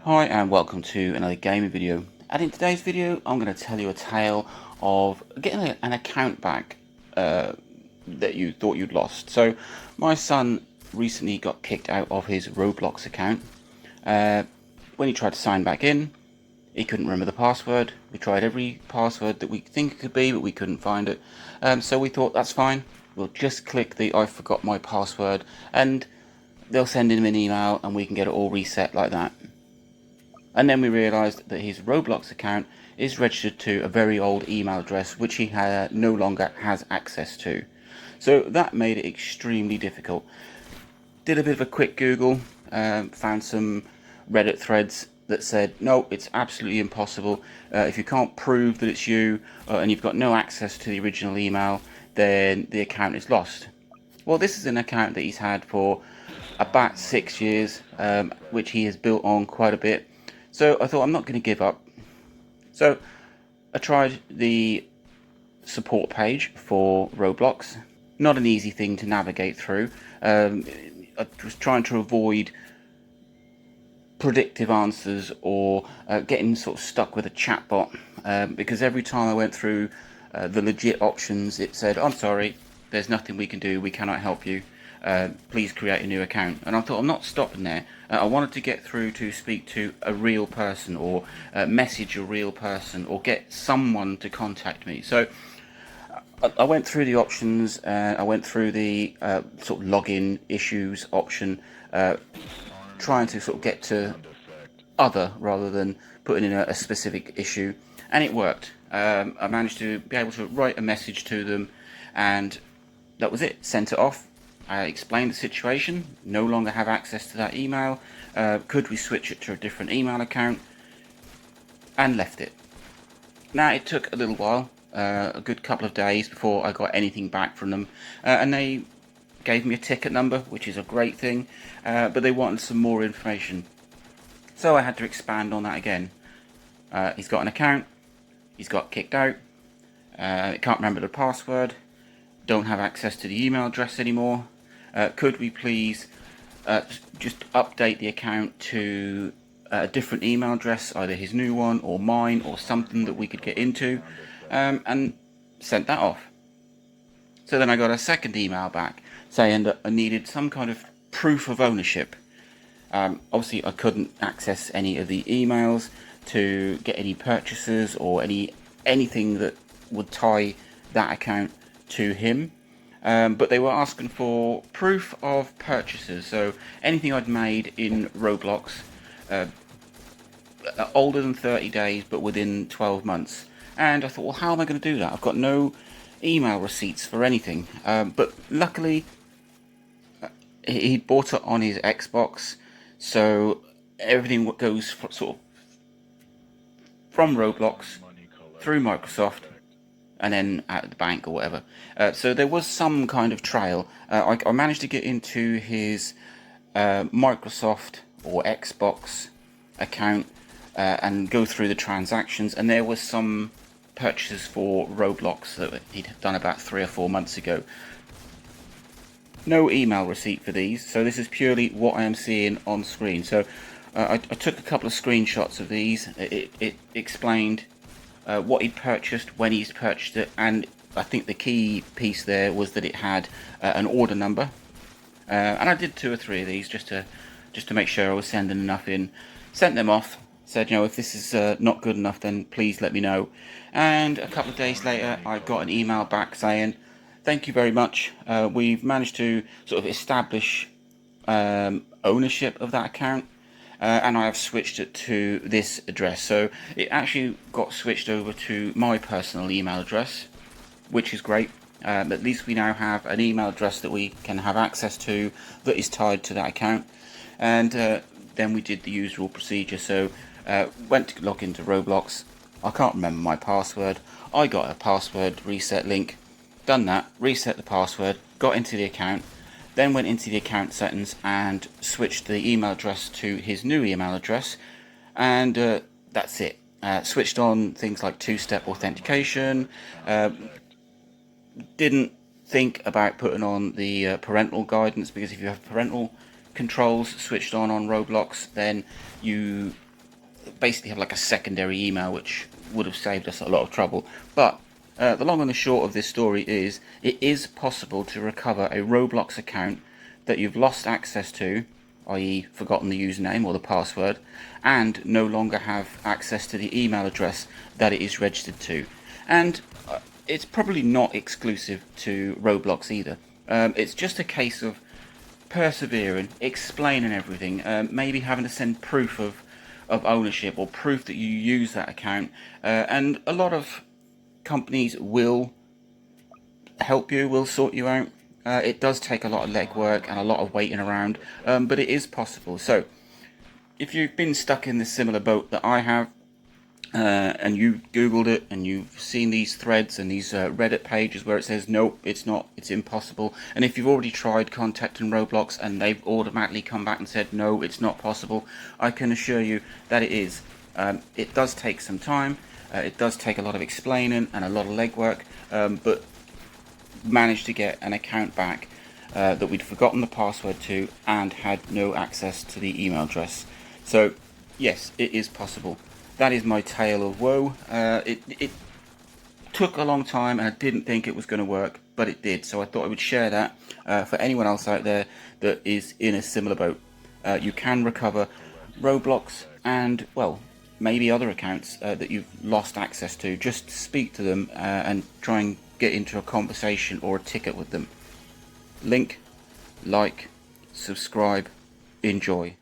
Hi and welcome to another gaming video, and in today's video I'm going to tell you a tale of getting an account back that you thought you'd lost. So my son recently got kicked out of his Roblox account. When he tried to sign back in, he couldn't remember the password. We tried every password that we think it could be, but we couldn't find it. So we thought that's fine, we'll just click the I forgot my password and they'll send him an email and we can get it all reset like that. And then we realised that his Roblox account is registered to a very old email address which he no longer has access to. So that made it extremely difficult. Did a bit of a quick Google, found some Reddit threads that said, no, it's absolutely impossible. If you can't prove that it's you and you've got no access to the original email, then the account is lost. Well, this is an account that he's had for about 6 years, which he has built on quite a bit. So I thought I'm not going to give up. So I tried the support page for Roblox. Not an easy thing to navigate through. I was trying to avoid predictive answers or getting sort of stuck with a chatbot, because every time I went through the legit options, it said, I'm sorry, there's nothing we can do, we cannot help you. Please create a new account. And I thought, I'm not stopping there. I wanted to get through to speak to a real person, or message a real person, or get someone to contact me. So I went through the options, I went through the sort of login issues option, trying to sort of get to other rather than putting in a specific issue, and it worked. I managed to be able to write a message to them, and that was it. Sent it off. I explained the situation, no longer have access to that email, could we switch it to a different email account, and left it. Now it took a little while, a good couple of days before I got anything back from them, and they gave me a ticket number, which is a great thing, but they wanted some more information. So I had to expand on that again. He's got an account, he's got kicked out, can't remember the password, don't have access to the email address anymore. Could we please just update the account to a different email address, either his new one or mine or something that we could get into, and sent that off. So then I got a second email back saying that I needed some kind of proof of ownership. Obviously I couldn't access any of the emails to get any purchases or anything that would tie that account to him, but they were asking for proof of purchases, so anything I'd made in Roblox, older than 30 days but within 12 months. And I thought, well, how am I going to do that? I've got no email receipts for anything, but luckily he bought it on his Xbox, so everything goes sort of from Roblox through Microsoft and then out of the bank or whatever. So there was some kind of trail. I managed to get into his Microsoft or Xbox account and go through the transactions, and there was some purchases for Roblox that he'd done about 3 or 4 months ago. No email receipt for these, so this is purely what I am seeing on screen. So I took a couple of screenshots of these. It explained what he'd purchased, when he's purchased it, and I think the key piece there was that it had an order number. And I did 2 or 3 of these just to make sure I was sending enough in. Sent them off. Said, if this is not good enough, then please let me know. And a couple of days later, I got an email back saying, thank you very much. We've managed to sort of establish ownership of that account, and I have switched it to this address. So it actually got switched over to my personal email address, which is great. At least we now have an email address that we can have access to that is tied to that account. And then we did the usual procedure. So went to log into Roblox. I can't remember my password. I got a password reset link. Done that, reset the password, got into the account, then went into the account settings and switched the email address to his new email address, and that's it. Switched on things like 2-step authentication. Didn't think about putting on the parental guidance, because if you have parental controls switched on Roblox, then you basically have like a secondary email, which would have saved us a lot of trouble. But the long and the short of this story is, it is possible to recover a Roblox account that you've lost access to, i.e. forgotten the username or the password, and no longer have access to the email address that it is registered to. And it's probably not exclusive to Roblox either. It's just a case of persevering, explaining everything, maybe having to send proof of ownership or proof that you use that account, and a lot of companies will help you, will sort you out. It does take a lot of legwork and a lot of waiting around, but it is possible. So if you've been stuck in this similar boat that I have, and you googled it and you've seen these threads and these Reddit pages where it says nope, it's not, it's impossible, and if you've already tried contacting Roblox and they've automatically come back and said no, it's not possible, I can assure you that it is. It does take some time, it does take a lot of explaining and a lot of legwork, but managed to get an account back that we'd forgotten the password to and had no access to the email address. So yes, it is possible. That is my tale of woe. It took a long time and I didn't think it was going to work, but it did. So I thought I would share that for anyone else out there that is in a similar boat. You can recover Roblox and, well, maybe other accounts that you've lost access to. Just speak to them and try and get into a conversation or a ticket with them. Link, like, subscribe, enjoy.